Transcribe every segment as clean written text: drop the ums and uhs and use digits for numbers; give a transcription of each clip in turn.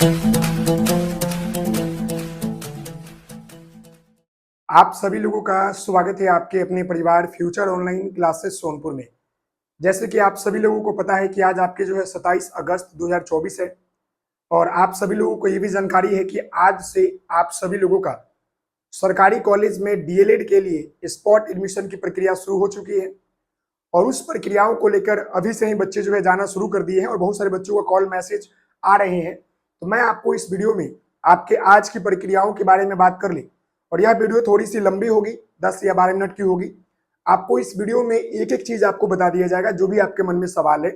आप सभी लोगों का स्वागत है आपके अपने परिवार फ्यूचर ऑनलाइन क्लासेस सोनपुर में। जैसे कि आप सभी लोगों को पता है कि आज आपके जो है 27 अगस्त 2024 है और आप सभी लोगों को ये भी जानकारी है कि आज से आप सभी लोगों का सरकारी कॉलेज में डीएलएड के लिए स्पॉट एडमिशन की प्रक्रिया शुरू हो चुकी है और उस प्रक्रियाओं को लेकर अभी से ही बच्चे जो है जाना शुरू कर दिए हैं और बहुत सारे बच्चों को कॉल मैसेज आ रहे हैं। तो मैं आपको इस वीडियो में आपके आज की प्रक्रियाओं के बारे में बात कर ली और यह वीडियो थोड़ी सी लंबी होगी, 10 या 12 मिनट की होगी। आपको इस वीडियो में एक एक चीज आपको बता दिया जाएगा, जो भी आपके मन में सवाल है,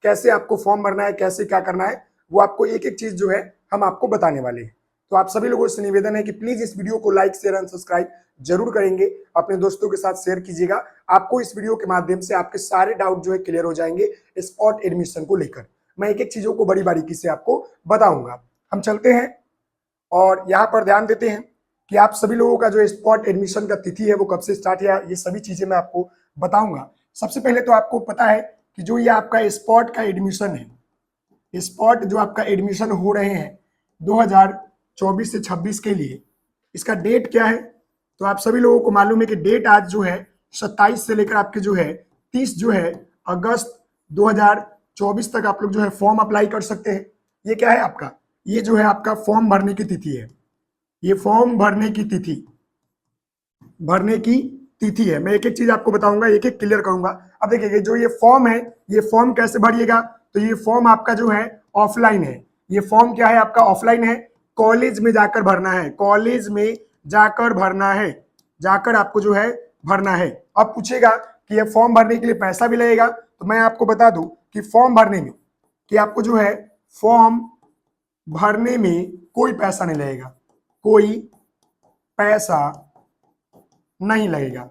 कैसे आपको फॉर्म भरना है, कैसे क्या करना है, वो आपको एक एक चीज जो है हम आपको बताने वाले हैं। तो आप सभी लोगों से निवेदन है कि प्लीज इस वीडियो को लाइक शेयर एंड सब्सक्राइब जरूर करेंगे, अपने दोस्तों के साथ शेयर कीजिएगा। आपको इस वीडियो के माध्यम से आपके सारे डाउट जो है क्लियर हो जाएंगे स्पॉट एडमिशन को लेकर। मैं एक एक चीजों को बड़ी बारीकी से आपको बताऊंगा। हम चलते हैं और यहाँ पर ध्यान देते हैं कि आप सभी लोगों का जो स्पॉट एडमिशन का तिथि है वो कब से स्टार्ट है, ये सभी चीजें मैं आपको बताऊंगा। सबसे पहले तो आपको पता है कि जो ये आपका स्पॉट का एडमिशन है, स्पॉट जो आपका एडमिशन हो रहे हैं 2024 से 26 के लिए, इसका डेट क्या है? तो आप सभी लोगों को मालूम है कि डेट आज जो है 27 से लेकर आपके जो है 30 जो है अगस्त 2024 तक आप लोग जो है फॉर्म अप्लाई कर सकते हैं। ये क्या है आपका? ये जो है आपका फॉर्म भरने की तिथि है। ये फॉर्म भरने की तिथि है। मैं एक एक चीज आपको बताऊंगा, एक एक क्लियर करूंगा। अब देखिए जो ये फॉर्म है, ये फॉर्म कैसे भरिएगा? तो ये फॉर्म आपका जो है ऑफलाइन है। ये फॉर्म क्या है आपका? ऑफलाइन है। कॉलेज में जाकर भरना है, कॉलेज में जाकर भरना है, जाकर आपको जो है भरना है। अब पूछेगा कि ये फॉर्म भरने के लिए पैसा भी लगेगा, तो मैं आपको बता दूं कि फॉर्म भरने में कि आपको जो है फॉर्म भरने में कोई पैसा नहीं लगेगा, कोई पैसा नहीं लगेगा,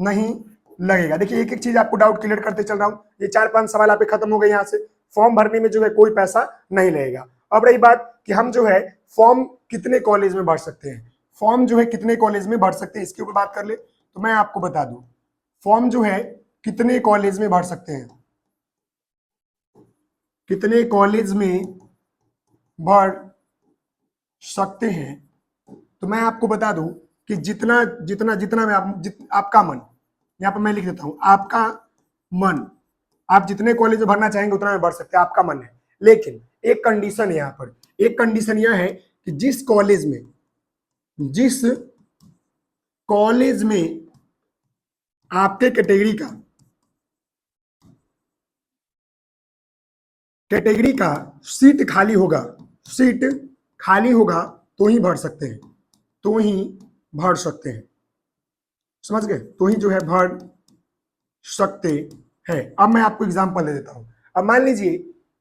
नहीं लगेगा। देखिए एक एक चीज आपको डाउट क्लियर करते चल रहा हूं। ये 4-5 सवाल आप खत्म हो गए। यहाँ से फॉर्म भरने में जो है कोई पैसा नहीं लगेगा। अब रही बात कि हम जो है फॉर्म कितने कॉलेज में भर सकते हैं, फॉर्म जो है कितने कॉलेज में भर सकते हैं, इसके ऊपर बात कर ले तो मैं आपको बता दूं फॉर्म जो है कितने कॉलेज में भर सकते हैं, कितने कॉलेज में भर सकते हैं। तो मैं आपको बता दूं कि जितना जितना जितना मैं आपका मन, यहाँ पर मैं लिख देता हूं आपका मन, आप जितने कॉलेज में भरना चाहेंगे उतना में भर सकते हैं, आपका मन है। लेकिन एक कंडीशन है यहाँ पर, एक कंडीशन यह है कि जिस कॉलेज में आपके कैटेगरी का सीट खाली होगा, सीट खाली होगा तो ही भर सकते हैं, तो ही भर सकते हैं। समझ गए? तो ही जो है भर सकते हैं। अब मैं आपको एग्जांपल दे देता हूं। अब मान लीजिए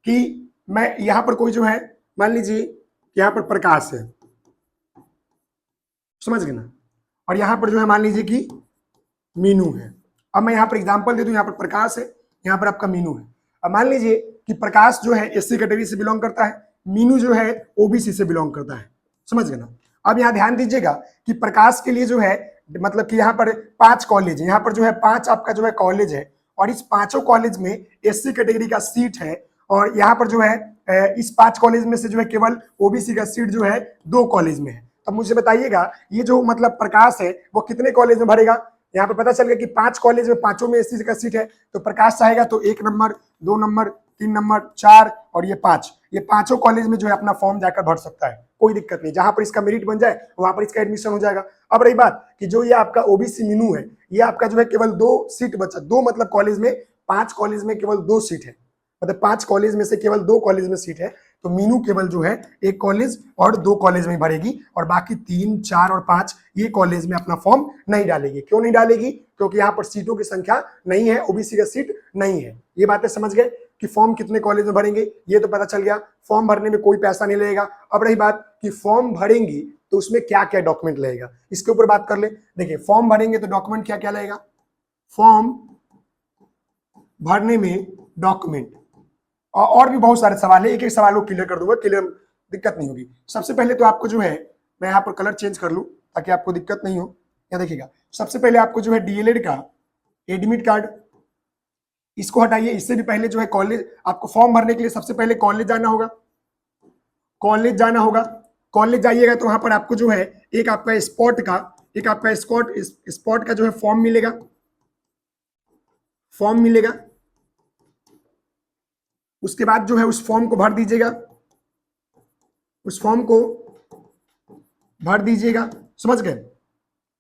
कि मैं यहां पर कोई जो है, मान लीजिए यहां पर प्रकाश है, समझ गए ना, और यहां पर जो है मान लीजिए कि मीनू है। अब मैं यहां पर एग्जांपल दे दूं, यहां पर प्रकाश है, यहां पर आपका मीनू है। अब मान लीजिए कि प्रकाश जो है एससी कैटेगरी से बिलोंग करता है, मीनू जो है ओबीसी से बिलोंग करता है। समझ गए ना? अब यहाँ ध्यान दीजिएगा कि प्रकाश के लिए जो है मतलब कि यहाँ पर 5 कॉलेज है, यहाँ पर जो है 5 आपका जो है कॉलेज है और इस 5 कॉलेज में एससी कैटेगरी का सीट है और यहाँ पर जो है इस 5 कॉलेज में से जो है केवल ओबीसी का सीट जो है 2 कॉलेज में है। अब मुझे बताइएगा ये जो मतलब प्रकाश है वो कितने कॉलेज में भरेगा? यहाँ पे पता चल गया कि 5 कॉलेज में 5 में एससी का सीट है, तो प्रकाश चाहेगा तो 1 नंबर, 2 नंबर, 3 नंबर, 4 और ये 5, ये 5 कॉलेज में जो है अपना फॉर्म जाकर भर सकता है, कोई दिक्कत नहीं। जहां पर इसका मेरिट बन जाए वहां पर इसका एडमिशन हो जाएगा। अब रही बात कि जो ये आपका ओबीसी मीनू है, ये आपका जो है केवल 2 सीट बचा, 2 मतलब कॉलेज में 5 कॉलेज में केवल 2 सीट है, मतलब 5 कॉलेज में से केवल 2 कॉलेज में सीट है, तो मीनू केवल जो है 1 कॉलेज और 2 कॉलेज में भरेगी और बाकी 3, 4 और 5 ये कॉलेज में अपना फॉर्म नहीं डालेगी। क्यों नहीं डालेगी? क्योंकि यहाँ पर सीटों की संख्या नहीं है, ओबीसी का सीट नहीं है। ये बातें समझ गए कि फॉर्म कितने कॉलेज में भरेंगे, ये तो पता चल गया। फॉर्म भरने में कोई पैसा नहीं लगेगा। अब रही बात कि फॉर्म भरेंगी तो उसमें क्या क्या डॉक्यूमेंट लगेगा, इसके ऊपर बात कर ले। देखिए फॉर्म भरेंगे तो डॉक्यूमेंट क्या क्या लगेगा? फॉर्म भरने में डॉक्यूमेंट और भी बहुत सारे सवाल है, एक एक सवाल को क्लियर कर दूंगा, क्लियर दिक्कत नहीं होगी। सबसे पहले तो आपको जो है, मैं यहाँ पर कलर चेंज कर लूं ताकि आपको दिक्कत नहीं हो। यहाँ देखिएगा सबसे पहले आपको जो है डीएलएड का एडमिट कार्ड, इसको हटाइए। इससे भी पहले जो है कॉलेज, आपको फॉर्म भरने के लिए सबसे पहले कॉलेज जाना होगा कॉलेज जाना होगा। कॉलेज जाइएगा तो वहां पर आपको जो है एक आपका स्पॉट का जो है फॉर्म मिलेगा। उसके बाद जो है उस फॉर्म को भर दीजिएगा, समझ गए।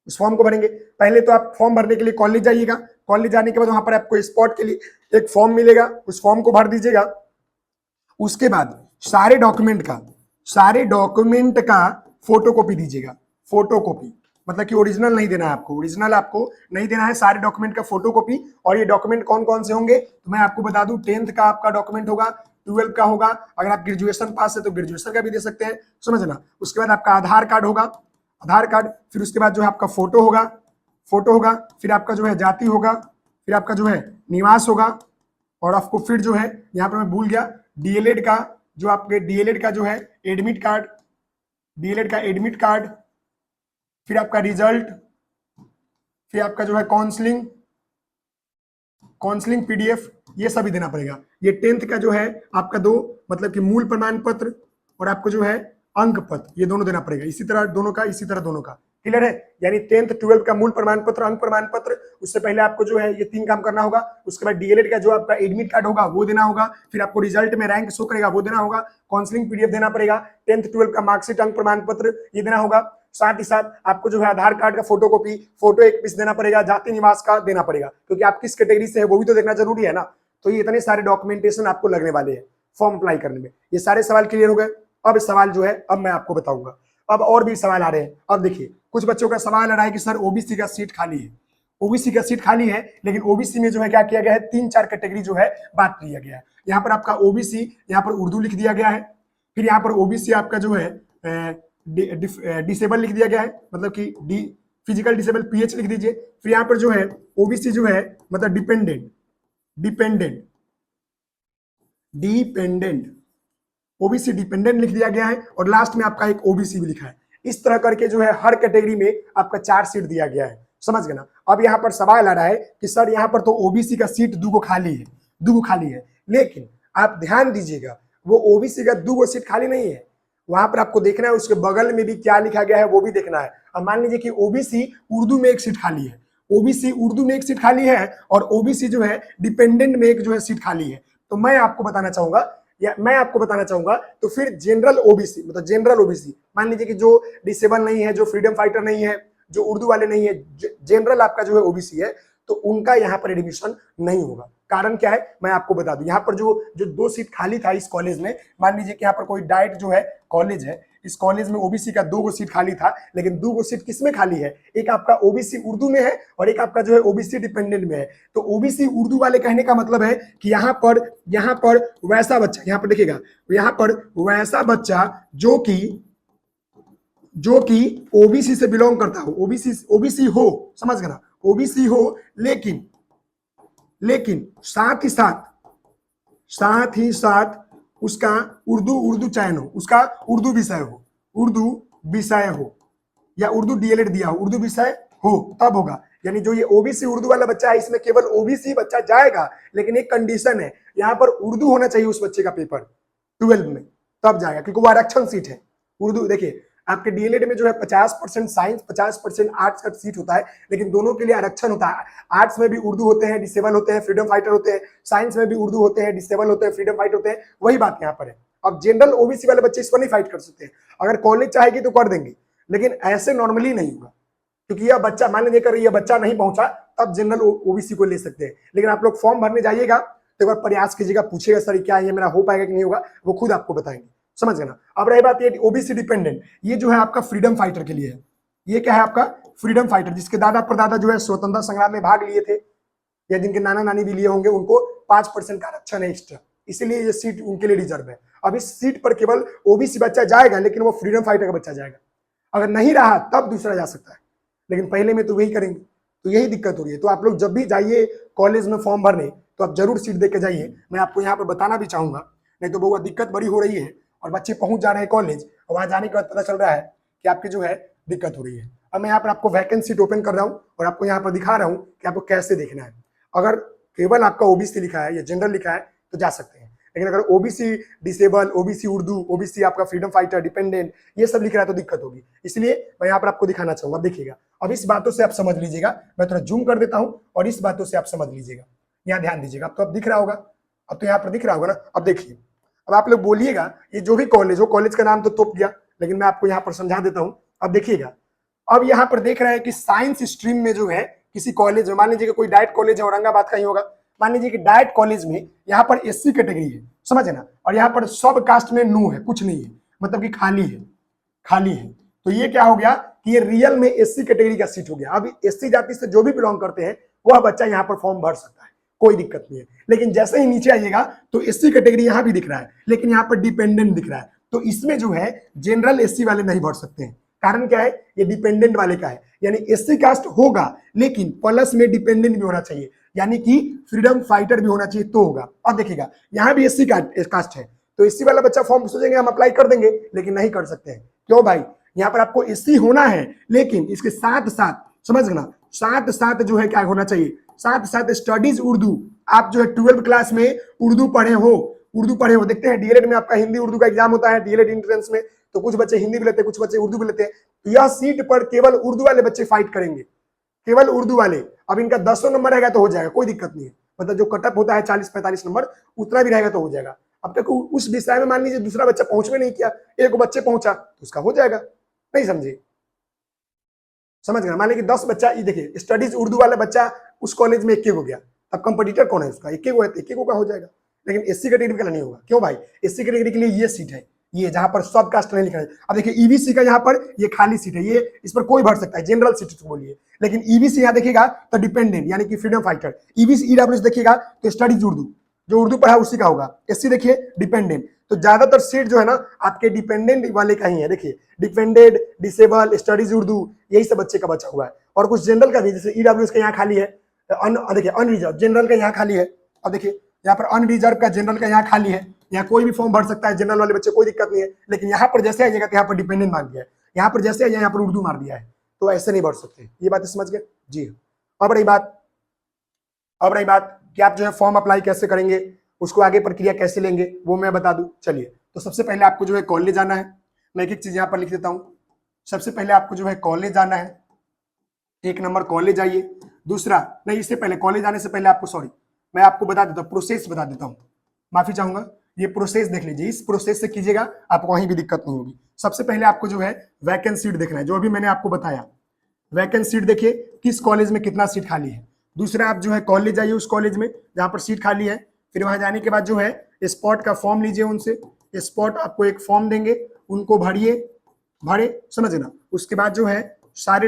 उस फॉर्म को भरेंगे। पहले तो आप फॉर्म भरने के लिए कॉलेज जाइएगा। कॉलेज जाने के बाद वहां पर आपको स्पॉट के लिए एक फॉर्म मिलेगा, उस फॉर्म को भर दीजिएगा। उसके बाद सारे डॉक्यूमेंट का फोटोकॉपी दीजिएगा। फोटोकॉपी मतलब कि ओरिजिनल नहीं देना है आपको, ओरिजिनल आपको नहीं देना है, सारे डॉक्यूमेंट का फोटोकॉपी। और ये डॉक्यूमेंट कौन कौन से होंगे तो मैं आपको बता दूं, 10th का आपका डॉक्यूमेंट होगा, 12 का होगा, अगर आप ग्रेजुएशन पास है तो ग्रेजुएशन का भी दे सकते हैं, समझना। उसके बाद आपका आधार कार्ड होगा, फिर उसके बाद जो है आपका फोटो होगा, फिर आपका जो है जाति होगा, फिर आपका जो है निवास होगा, और आपको फिर जो है यहाँ पर मैं भूल गया डीएलएड का, जो आपके डीएलएड का जो है एडमिट कार्ड, फिर आपका रिजल्ट, फिर आपका जो है काउंसलिंग पीडीएफ, ये सभी देना पड़ेगा। ये 10th का जो है आपका दो मतलब कि मूल प्रमाण पत्र और आपको जो है अंक पत्र, ये दोनों देना पड़ेगा। इसी तरह दोनों का क्लियर है। यानी 10th 12 का मूल प्रमाण पत्र, अंक प्रमाण पत्र, उससे पहले आपको जो है ये 3 काम करना होगा। उसके बाद डीएलएड का जो आपका एडमिट कार्ड होगा वो देना होगा, फिर आपको रिजल्ट में रैंक शो करेगा वो देना होगा, काउंसलिंग पीडीएफ देना पड़ेगा, 10th 12 का मार्कशीट, अंक प्रमाण पत्र ये देना होगा। साथ ही साथ आपको जो है आधार कार्ड का फोटो एक पीस देना पड़ेगा, जाति निवास का देना पड़ेगा, क्योंकि आप किस कैटेगरी से है वो भी तो देखना जरूरी है ना। तो ये इतने सारे डॉक्यूमेंटेशन आपको लगने वाले हैं फॉर्म अप्लाई करने में। ये सारे सवाल क्लियर हो गए। अब सवाल जो है अब मैं आपको बताऊंगा, अब और भी सवाल आ रहे हैं। अब देखिए कुछ बच्चों का सवाल आ रहा है कि सर ओबीसी का सीट खाली है, लेकिन ओबीसी में जो है क्या किया गया है, 3-4 कैटेगरी जो है बांट दिया गया है। यहाँ पर आपका ओबीसी, यहाँ पर उर्दू लिख दिया गया है, फिर यहाँ पर ओबीसी आपका जो है डिसेबल लिख दिया गया है, मतलब कि डी फिजिकल डिसेबल पीएच लिख दीजिए। फिर यहाँ पर जो है ओबीसी जो है मतलब डिपेंडेंट ओबीसी डिपेंडेंट लिख दिया गया है, और लास्ट में आपका एक ओबीसी भी लिखा है। इस तरह करके जो है हर कैटेगरी में आपका 4 सीट दिया गया है, समझ गए ना। अब यहाँ पर सवाल आ रहा है कि सर यहाँ पर तो ओबीसी का सीट 2 खाली है, लेकिन आप ध्यान दीजिएगा वो ओबीसी का 2 सीट खाली नहीं है, वहां पर आपको देखना है उसके बगल में भी क्या लिखा गया है वो भी देखना है। अब मान लीजिए कि ओबीसी उर्दू में एक सीट खाली है, और ओबीसी जो है डिपेंडेंट में एक जो है सीट खाली है। तो मैं आपको बताना चाहूंगा तो फिर जनरल ओबीसी मान लीजिए कि जो डिसेबल नहीं है, जो फ्रीडम फाइटर नहीं है, जो उर्दू वाले नहीं है, जनरल आपका जो है ओबीसी है, तो उनका यहाँ पर एडमिशन नहीं होगा। कारण क्या है मैं आपको बता दूं, यहाँ पर जो 2 सीट खाली था इस कॉलेज में, मान लीजिए कि यहाँ पर कोई डाइट जो है कॉलेज है, इस कॉलेज में ओबीसी का 2 सीट खाली था, लेकिन 2 सीट किसमें खाली है, एक आपका ओबीसी उर्दू में है और एक आपका जो है ओबीसी डिपेंडेंट में है। तो ओबीसी उर्दू वाले कहने का मतलब है कि यहाँ पर वैसा बच्चा, यहाँ पर देखिएगा, यहाँ पर वैसा बच्चा जो कि ओबीसी से बिलोंग करता हो, ओबीसी हो, समझ गए ना, ओबीसी हो, लेकिन साथ ही साथ उसका उर्दू चयन हो, उसका उर्दू विषय हो या उर्दू डीएलएड दिया हो, उर्दू विषय हो, तब होगा। यानी जो ये ओबीसी उर्दू वाला बच्चा है इसमें केवल ओबीसी बच्चा जाएगा, लेकिन एक कंडीशन है, यहाँ पर उर्दू होना चाहिए उस बच्चे का पेपर 12 में, तब जाएगा, क्योंकि वो आरक्षण सीट है। उर्दू देखिए आपके डीएलएड में जो है 50% साइंस 50% आर्ट्स का सीट होता है, लेकिन दोनों के लिए आरक्षण होता है। आर्ट्स में भी उर्दू होते हैं, डिसेबल होते हैं, फ्रीडम फाइटर होते हैं, साइंस में भी उर्दू होते हैं, डिसेबल होते हैं, फ्रीडम फाइटर होते हैं, वही बात यहाँ पर है। अब जनरल ओबीसी वाले बच्चे इस पर नहीं फाइट कर सकते, अगर कॉलेज चाहेगी तो कर देंगे, लेकिन ऐसे नॉर्मली नहीं होगा, क्योंकि यह बच्चा मान लीजिए यह बच्चा नहीं पहुंचा तब जनरल ओबीसी को ले सकते हैं। लेकिन आप लोग फॉर्म भरने जाइएगा तो एक बार प्रयास कीजिएगा, पूछिएगा सर क्या ये मेरा हो पाएगा कि नहीं होगा, वो खुद आपको बताएंगे, समझ गए ना। अब रही बात ये ओबीसी डिपेंडेंट, ये जो है आपका फ्रीडम फाइटर के लिए है। ये क्या है आपका फ्रीडम फाइटर, जिसके दादा परदादा जो है स्वतंत्रता संग्राम में भाग लिए थे, या जिनके नाना नानी भी लिए होंगे, उनको 5% का आरक्षण है एक्स्ट्रा, इसीलिए ये सीट उनके लिए रिजर्व है। अब इस सीट पर केवल ओबीसी बच्चा जाएगा, लेकिन वो फ्रीडम फाइटर का बच्चा जाएगा। अगर नहीं रहा तब दूसरा जा सकता है, लेकिन पहले में तो वही करेंगे, तो यही दिक्कत हो रही है। तो आप लोग जब भी जाइए कॉलेज में फॉर्म भरने तो आप जरूर सीट दे के जाइए। मैं आपको यहाँ पर बताना भी चाहूंगा, नहीं तो बहुत दिक्कत बड़ी हो रही है, और बच्चे पहुंच जा रहे हैं कॉलेज और वहां जाने के बाद पता चल रहा है कि आपकी जो है दिक्कत हो रही है। अब मैं यहाँ पर आपको वैकेंसी सीट ओपन कर रहा हूँ और आपको यहाँ पर दिखा रहा हूँ कि आपको कैसे देखना है। अगर केवल आपका ओबीसी लिखा है या जनरल लिखा है तो जा सकते हैं, लेकिन अगर OBC disable, OBC Urdu, OBC आपका फ्रीडम फाइटर, डिपेंडेंट, ये सब लिख रहा है तो दिक्कत होगी। इसलिए मैं यहाँ पर आपको दिखाना चाहूंगा, देखिएगा। अब इस बातों से आप समझ लीजिएगा, मैं थोड़ा जूम कर देता हूँ और इस बातों से आप समझ लीजिएगा। यहाँ ध्यान दीजिएगा, अब तो अब दिख रहा होगा, अब तो यहाँ पर दिख रहा होगा ना। अब देखिए, अब आप लोग बोलिएगा ये जो भी कॉलेज हो, कॉलेज का नाम तो तोप गया, लेकिन मैं आपको यहाँ पर समझा देता हूँ। अब देखिएगा, अब यहाँ पर देख रहा है कि साइंस स्ट्रीम में जो है किसी कॉलेज में, मान लीजिए कि कोई डाइट कॉलेज है औरंगाबाद का ही होगा, मान लीजिए कि डाइट कॉलेज में यहाँ पर एससी कैटेगरी है, समझे ना, और यहाँ पर सब कास्ट में नो है, कुछ नहीं है, मतलब कि खाली है, खाली है। तो ये क्या हो गया कि ये रियल में एससी कैटेगरी का सीट हो गया। अब एससी जाति से जो भी बिलोंग करते हैं वह बच्चा यहाँ पर फॉर्म भर सकता है, कोई दिक्कत नहीं है। लेकिन जैसे ही नीचे आइएगा तो एससी कैटेगरी यहाँ भी दिख रहा है, लेकिन यहाँ पर डिपेंडेंट दिख रहा है। तो इसमें जो है जनरल एससी वाले नहीं भर सकते हैं। कारण क्या है, ये डिपेंडेंट वाले का है, यानी एससी कास्ट होगा लेकिन प्लस में डिपेंडेंट भी होना चाहिए, यानी कि फ्रीडम फाइटर भी होना चाहिए तो होगा। अब देखिएगा, यहाँ भी एससी कास्ट है, तो एससी वाला बच्चा फॉर्म सोचेंगे हम अप्लाई कर देंगे, लेकिन नहीं कर सकते हैं। क्यों भाई, यहाँ पर आपको एससी होना है, लेकिन इसके साथ साथ समझ गए ना, साथ साथ जो है क्या होना चाहिए, साथ साथ स्टडीज उर्दू। आप जो है 12th क्लास में उर्दू पढ़े हो, उर्दू पढ़े हो। देखते हैं डीएलएड में आपका हिंदी उर्दू का एग्जाम होता है, डीएलएड एंट्रेंस में, तो कुछ बच्चे हिंदी भी लेते हैं, कुछ बच्चे उर्दू भी लेते हैं। तो यह सीट पर केवल उर्दू वाले बच्चे फाइट करेंगे, केवल उर्दू वाले। अब इनका 10 नंबर रहेगा तो हो जाएगा, कोई दिक्कत नहीं है। मतलब जो कटअप होता है 40-45 नंबर, उतना भी रहेगा तो हो जाएगा। अब तक उस विषय में मान लीजिए दूसरा बच्चा पहुंच में नहीं किया, एक बच्चे पहुंचा तो उसका हो जाएगा। नहीं समझे, समझ गए। मान लीजिए 10 बच्चा, ये देखिए स्टडीज उर्दू वाला बच्चा उस कॉलेज में 21 हो गया, अब कंपटीटर कौन है उसका, 21 है तो 21 का हो जाएगा। लेकिन एससी कैटेगरी का नहीं होगा। क्यों भाई, एससी कैटेगरी के लिए ये सीट है, ये जहां पर सब कास्ट नहीं लिखा है। अब देखिए ईबीसी का यहाँ पर ये खाली सीट है, ये इस पर कोई भर सकता है, जनरल सीट तो बोलिए। लेकिन ईबीसी यहाँ देखिएगा तो डिपेंडेंट यानी कि फ्रीडम फाइटर। ईबीसी ईडब्ल्यूएस देखिएगा तो स्टडीज उर्दू, जो उर्दू पढ़ा उसी का होगा। एससी देखिए डिपेंडेंट, तो ज्यादातर सीट जो है ना आपके डिपेंडेंट वाले का ही है। देखिए डिपेंडेंट, डिसेबल, स्टडीज उर्दू, यही सब बच्चे का बचा हुआ है। और कुछ जनरल का भी, जैसे ईडब्ल्यूएस का यहाँ खाली है, देखिए अनरिजर्व जनरल का यहाँ खाली है। अब देखिए यहाँ पर अनरिजर्व का जनरल का यहाँ खाली है, यहाँ कोई भी फॉर्म भर सकता है जनरल वाले बच्चे, कोई दिक्कत नहीं है। लेकिन यहाँ पर जैसे आइएगा तो यहाँ पर डिपेंडेंट मार दिया है, यहाँ पर जैसे आइए यहाँ पर उर्दू मार दिया है, तो ऐसे नहीं भर सकते। ये बात समझ गए जी। अब रही बात कि आप जो है फॉर्म अप्लाई कैसे करेंगे, उसको आगे प्रक्रिया कैसे लेंगे, वो मैं बता दूं। चलिए, तो सबसे पहले आपको जो है कॉलेज जाना है। मैं एक एक चीज यहाँ पर लिख देता हूँ। सबसे पहले आपको जो है कॉलेज जाना है, 1 नंबर कॉलेज जाइए। दूसरा, नहीं इससे पहले कॉलेज आने से पहले आपको, सॉरी मैं आपको बता देता हूँ, प्रोसेस बता देता हूँ, माफी चाहूंगा। ये प्रोसेस देख लीजिए, इस प्रोसेस से कीजिएगा, आपको कहीं भी दिक्कत नहीं होगी। सबसे पहले आपको जो है वैकेंट सीट देखना है, जो अभी मैंने आपको बताया। वैकेंट सीट देखिए किस कॉलेज में कितना सीट खाली है। दूसरा, आप जो है कॉलेज जाइए उस कॉलेज में जहां पर सीट खाली है। फिर वहां जाने के बाद जो है स्पॉट का फॉर्म लीजिए उनसे, स्पॉट आपको एक फॉर्म देंगे, उनको भरिए, भरे, समझे ना। उसके बाद जो है सारे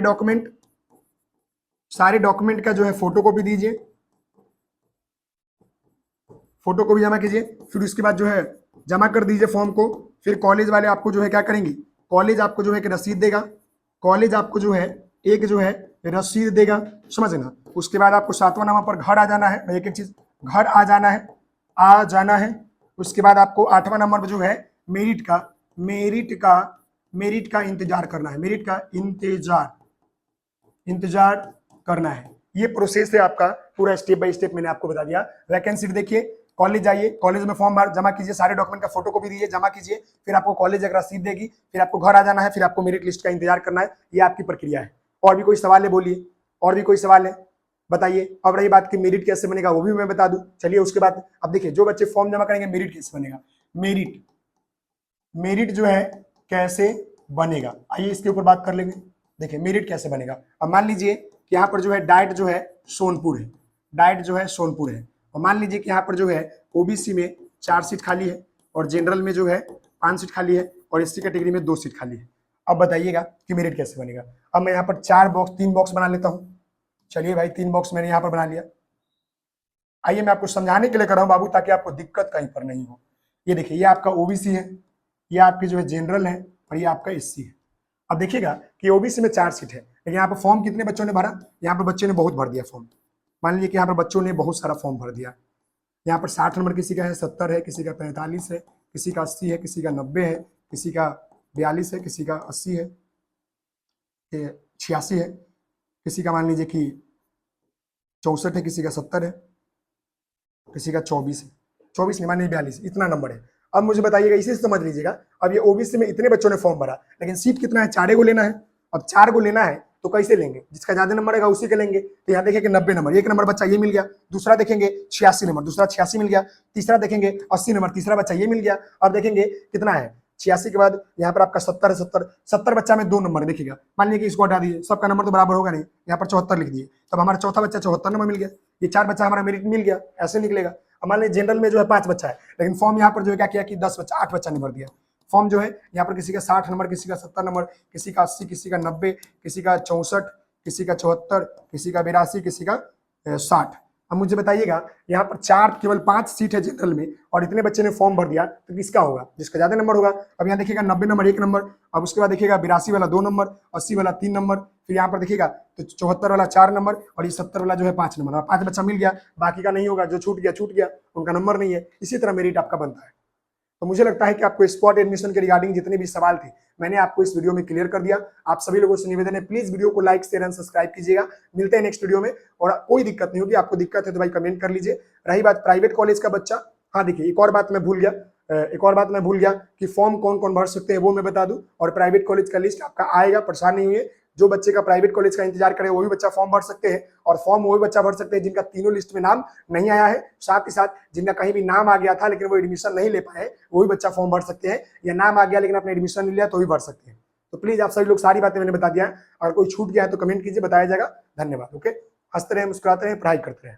डॉक्यूमेंट का जो है फोटो कॉपी दीजिए, फोटो कॉपी जमा कीजिए। फिर उसके बाद जो है जमा कर दीजिए फॉर्म को। फिर कॉलेज वाले आपको जो है क्या करेंगे, कॉलेज आपको जो है रसीद देगा, कॉलेज आपको जो है एक जो है रसीद देगा, समझे ना। उसके बाद आपको 7वां नंबर पर घर आ जाना है, एक एक चीज, घर आ जाना है। उसके बाद आपको 8वां नंबर पर जो है मेरिट का इंतजार करना है, मेरिट का इंतजार करना है। ये प्रोसेस है आपका पूरा, स्टेप बाय स्टेप मैंने आपको बता दिया। वैकेंसी देखिए, कॉलेज जाइए, कॉलेज में फॉर्म जमा कीजिए, सारे डॉक्यूमेंट का फोटो कॉपी दीजिए, जमा कीजिए। फिर आपको कॉलेज एक रसीद देगी, फिर आपको घर आ जाना है, फिर आपको मेरिट लिस्ट का इंतजार करना है। ये आपकी प्रक्रिया है। और भी कोई सवाल है बोलिए, और भी कोई सवाल है बताइए। अब रही बात कि मेरिट कैसे बनेगा वो भी मैं बता दूं। चलिए उसके बाद अब देखिए, जो बच्चे फॉर्म जमा करेंगे मेरिट कैसे बनेगा, मेरिट जो है कैसे बनेगा, आइए इसके ऊपर बात कर लेंगे। देखिए मेरिट कैसे बनेगा। अब मान लीजिए कि यहाँ पर जो है डाइट जो है सोनपुर है, डाइट जो है सोनपुर है। और मान लीजिए कि यहाँ पर जो है ओबीसी में 4 सीट खाली है, और जनरल में जो है 5 सीट खाली है, और एससी कैटेगरी में 2 सीट खाली है। अब बताइएगा कि मेरिट कैसे बनेगा। अब मैं यहाँ पर 3 बॉक्स बना लेता हूँ। चलिए भाई 3 बॉक्स मैंने यहाँ पर बना लिया। आइए मैं आपको समझाने के लिए कर रहा हूँ बाबू, ताकि आपको दिक्कत कहीं पर नहीं हो। ये देखिए, ये आपका ओबीसी है, ये आपकी जो है जनरल है, और ये आपका एससी है। अब देखिएगा कि ओबीसी में 4 सीट है, लेकिन यहाँ पर फॉर्म कितने बच्चों ने भरा, यहाँ पर बच्चे ने बहुत भर दिया फॉर्म। मान लीजिए कि यहाँ पर बच्चों ने बहुत सारा फॉर्म भर दिया। यहाँ पर 60 नंबर किसी का है, 70 है, किसी का 45 है, किसी का 80 है, किसी का 90 है, किसी का 42 है, किसी का 80 है, 86 है, किसी का मान लीजिए कि 64 है, किसी का 70 है, किसी का 24 है, 24 नहीं, मानिए 42, इतना नंबर है। अब मुझे बताइएगा, इसे समझ लीजिएगा, अब ये ओबीसी में इतने बच्चों ने फॉर्म भरा, लेकिन सीट कितना है, 4 को लेना है। अब 4 को लेना है तो कैसे लेंगे, जिसका ज्यादा नंबर है उसी के लेंगे। तो यहाँ देखेंगे 90 नंबर, एक नंबर बच्चा ये मिल गया। दूसरा देखेंगे 86 नंबर, दूसरा 86 मिल गया। तीसरा देखेंगे 80 नंबर, तीसरा बच्चा ये मिल गया। अब देखेंगे कितना है 86 के बाद यहाँ पर आपका 70 है, 70 बच्चा में 2 नंबर देखिएगा। मान लीजिए कि इसको हटा दीजिए, सबका नंबर तो बराबर होगा नहीं, यहाँ पर 74 लिख दिए, तब हमारा चौथा बच्चा 74 नंबर मिल गया। ये 4 बच्चा हमारा मेरिट मिल गया, ऐसे निकलेगा। अब मान लीजिए जनरल में जो है 5 बच्चा है, लेकिन फॉर्म यहाँ पर जो है क्या किया कि 8 बच्चा ने भर दिया। फॉर्म जो है यहाँ पर किसी का 60 नंबर, किसी का 70 नंबर, किसी का 80, किसी का 90, किसी का 64, किसी का 74, किसी का 82, किसी का 60। अब मुझे बताइएगा यहाँ पर केवल 5 सीट है जनरल में और इतने बच्चे ने फॉर्म भर दिया, तो किसका होगा, जिसका ज्यादा नंबर होगा। अब यहाँ देखिएगा 90 नंबर 1 नंबर, अब उसके बाद देखिएगा 82 वाला 2 नंबर, 80 वाला 3 नंबर, फिर यहाँ पर देखिएगा तो 74 वाला 4 नंबर और ये 70 वाला जो है 5 नंबर। 5 बच्चा मिल गया, बाकी का नहीं होगा, जो छूट गया, उनका नंबर नहीं है। इसी तरह मेरिट आपका बनता है। तो मुझे लगता है कि आपको स्पॉट एडमिशन के रिगार्डिंग जितने भी सवाल थे मैंने आपको इस वीडियो में क्लियर कर दिया। आप सभी लोगों से निवेदन है, प्लीज वीडियो को लाइक शेयर एंड सब्सक्राइब कीजिएगा। मिलते हैं नेक्स्ट वीडियो में। और कोई दिक्कत नहीं होगी, आपको दिक्कत है तो भाई कमेंट कर लीजिए। रही बात प्राइवेट कॉलेज का बच्चा, हाँ देखिए एक और बात मैं भूल गया कि फॉर्म कौन कौन भर सकते हैं वो मैं बता दूं। और प्राइवेट कॉलेज का लिस्ट आपका आएगा, परेशान नहीं हुए। जो बच्चे का प्राइवेट कॉलेज का इंतजार करे वही बच्चा फॉर्म भर सकते हैं, और फॉर्म वही बच्चा भर सकते हैं जिनका तीनों लिस्ट में नाम नहीं आया है। साथ ही साथ जिनका कहीं भी नाम आ गया था लेकिन वो एडमिशन नहीं ले पाए, वही बच्चा फॉर्म भर सकते हैं, या नाम आ गया लेकिन आपने एडमिशन नहीं लिया तो भी भर सकते हैं। तो प्लीज आप सभी लोग, सारी बातें मैंने बता दिया है। अगर कोई छूट गया है तो कमेंट कीजिए, बताया जाएगा। धन्यवाद। ओके, हंसते रहे, मुस्कुराते रहे, पढ़ाई करते रहे।